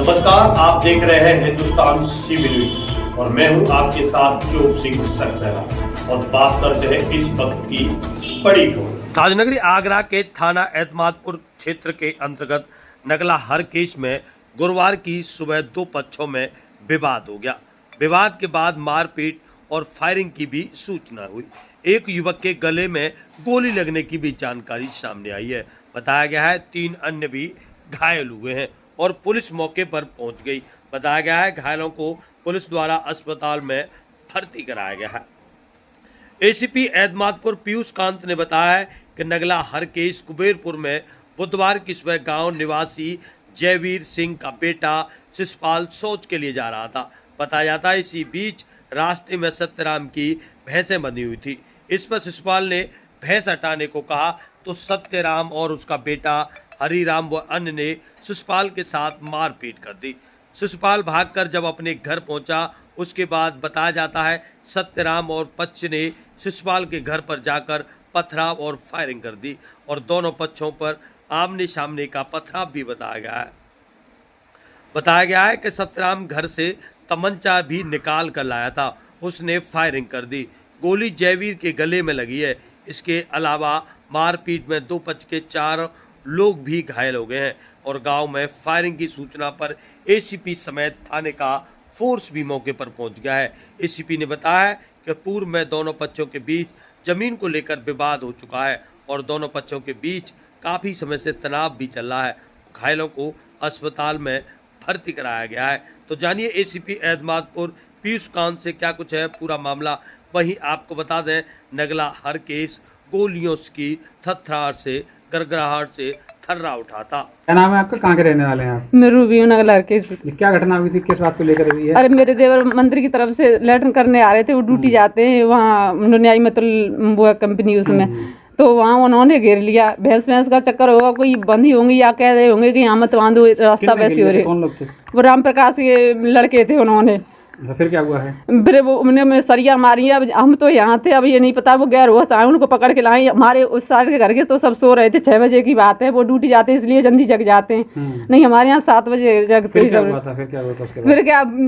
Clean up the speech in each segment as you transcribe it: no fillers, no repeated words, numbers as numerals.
नमस्कार, आप देख रहे हैं हिंदुस्तान सीबी न्यूज और मैं हूं आपके साथ चोप सिंह सक्सेना और बात करते हैं इस वक्त की बड़ी खबर। ताजनगरी आगरा के थाना एतमादपुर क्षेत्र के अंतर्गत नगला हर केस में गुरुवार की सुबह दो पक्षों में विवाद हो गया। विवाद के बाद मारपीट और फायरिंग की भी सूचना हुई। एक युवक के गले में गोली लगने की भी जानकारी सामने आई है। बताया गया है 3 अन्य भी घायल हुए हैं और पुलिस मौके पर पहुंच गई। बताया गया है घायलों को पुलिस द्वारा अस्पताल में भर्ती कराया गया है। एसीपी एतमादपुर पीयूष कांत ने बताया है कि नगला हर केस कुबेरपुर में बुधवार की सुबह गांव निवासी जयवीर सिंह का बेटा शिषपाल शौच के लिए जा रहा था। बताया जाता है इसी बीच रास्ते में सत्यराम की भैंसें बंधी हुई थी। इस पर शिषपाल ने भैंस हटाने को कहा तो सत्यराम और उसका बेटा हरिराम व अन्य ने शिषपाल के साथ मारपीट कर दी। शिषपाल भागकर जब अपने घर पहुंचा उसके बाद बताया जाता है सत्यराम और पक्ष ने शिषपाल के घर पर जाकर पथराव और फायरिंग कर दी और दोनों पक्षों पर आमने सामने का पथराव भी बताया गया है। बताया गया है कि सत्यराम घर से तमंचा भी निकाल कर लाया था। उसने फायरिंग कर दी। गोली जयवीर के गले में लगी है। इसके अलावा मारपीट में 2 पक्ष के 4 लोग भी घायल हो गए हैं और गांव में फायरिंग की सूचना पर एसीपी समेत थाने का फोर्स भी मौके पर पहुंच गया है। एसीपी ने बताया कि पूर्व में दोनों पक्षों के बीच जमीन को लेकर विवाद हो चुका है और दोनों पक्षों के बीच काफी समय से तनाव भी चल रहा है। घायलों को अस्पताल में भर्ती कराया गया है। तो जानिए एसीपी एतमादपुर पीयूष कांत से क्या कुछ है पूरा मामला। वहीं आपको बता दें नगला हर केस गोलियों की थरथराहट से गड़गड़ाहट से थर्रा उठा था। क्या नाम है आपका, कहाँ के रहने वाले हैं आप? मैं रूबी हूँ नगला हर केस। क्या घटना हुई थी, किस बात को लेकर हुई है? अरे मेरे देवर मंदिर की तरफ से लैट्रिन करने आ रहे थे। वो ड्यूटी जाते हैं वहाँ न्याय मतलब वो कंपनी उसमें, तो वहाँ उन्होंने घेर लिया। भैंस का चक्कर होगा, कोई बंदी होंगी या कह रहे होंगे कि यहाँ मत बांधो, रास्ता वैसे हो रहे। कौन लोग थे? वो राम प्रकाश के लड़के थे। उन्होंने फिर क्या हुआ है? फिर वो उन्हें सरिया मारी। अब हम तो यहाँ थे, अब ये नहीं पता वो गैर होश आए, उनको पकड़ के लाए। हमारे उस साइड के घर के तो सब सो रहे थे। 6 बजे की बात है। वो ड्यूटी जाते इसलिए जल्दी जग जाते हैं। नहीं हमारे यहाँ 7 बजे जगते। फिर क्या हुआ था? फिर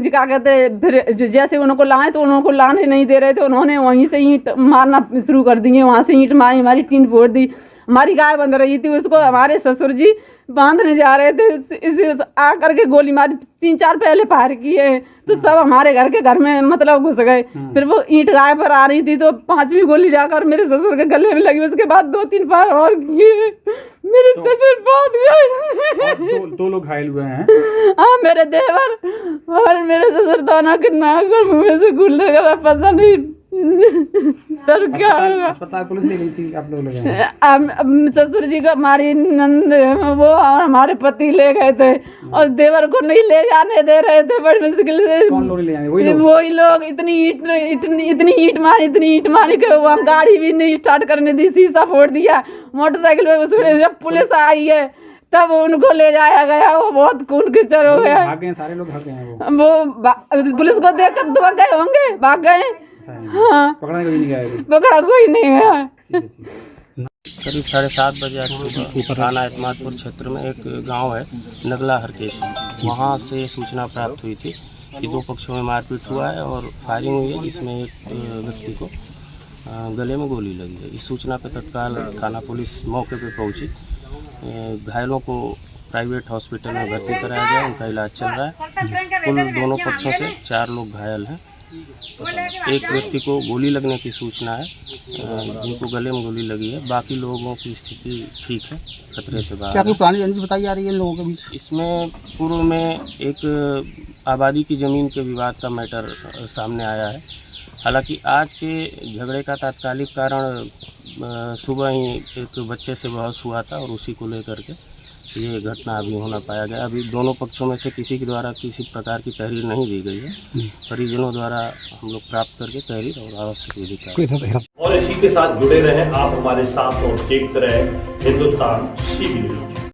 क्या कहते, फिर जैसे उनको लाए तो उनको लाने नहीं दे रहे थे। उन्होंने वहीं से ईंट मारना शुरू कर दिए। वहाँ से ईंट मारी, हमारी टीन फोड़ दी। हमारी गाय बंध रही थी, उसको हमारे ससुर जी बांधने जा रहे थे। इसे आ करके गोली मारी। 3-4 पहले फायर किए तो सब हमारे घर में मतलब घुस गए। फिर वो ईंट गाय पर आ रही थी तो 5वीं गोली जाकर मेरे ससुर के गले में लगी। उसके बाद 2-3 फायर और किए। मेरे ससुर बहुत घायल। दो लोग घायल हुए हैं। हाँ, मेरे देवर और मेरे ससुर दोनों के नाक और मुँह से खून लगा। पता नहीं सर क्या होगा। अस्पताल पुलिस ले गई थी, आप लोग ले गए? ससुर जी का हमारी नंद वो और हमारे पति ले गए थे और देवर को नहीं ले जाने दे रहे थे बड़ी मुश्किल से। कौन लोग ले आए? वही लोग। इतनी ईंट मारी कि वहाँ गाड़ी भी नहीं स्टार्ट करने दी, शीशा फोड़ दिया मोटरसाइकिल में। उसमें जब पुलिस आई है तब उनको ले जाया गया। वो बहुत खून कीचड़ हो गया। भाग गए, सारे लोग भाग गए हैं। वो पुलिस को देखकर भाग गए होंगे, भाग गए। हाँ, पकड़ा कोई नहीं गया? पकड़ा कोई नहीं गया। करीब 7:30 बजे आज सुबह थाना एतमादपुर क्षेत्र में एक गांव है नगला हर केस, वहाँ से सूचना प्राप्त हुई थी कि 2 पक्षों में मारपीट हुआ है और फायरिंग हुई है, जिसमें एक व्यक्ति को गले में गोली लगी है। इस सूचना पर तत्काल थाना पुलिस मौके पर पहुंची। घायलों को प्राइवेट हॉस्पिटल में भर्ती कराया गया, उनका इलाज चल रहा है। कुल दोनों पक्षों से 4 लोग घायल हैं। एक व्यक्ति को गोली लगने की सूचना है, जिनको गले में गोली लगी है। बाकी लोगों की स्थिति ठीक है, खतरे से बाहर। क्या कोई पुरानी रंजिश बताई जा रही है इन लोगों के बीच? इसमें पूर्व में एक आबादी की ज़मीन के विवाद का मैटर सामने आया है। हालांकि आज के झगड़े का तात्कालिक कारण सुबह ही एक बच्चे से बहस हुआ था और उसी को लेकर के ये घटना अभी होना पाया गया। अभी दोनों पक्षों में से किसी के द्वारा किसी प्रकार की तहरीर नहीं दी गई है। परिजनों द्वारा हम लोग प्राप्त करके तहरीर और आवश्यक विधि और इसी के साथ जुड़े रहें आप हमारे साथ और देखते रहें हिंदुस्तान सीबी न्यूज।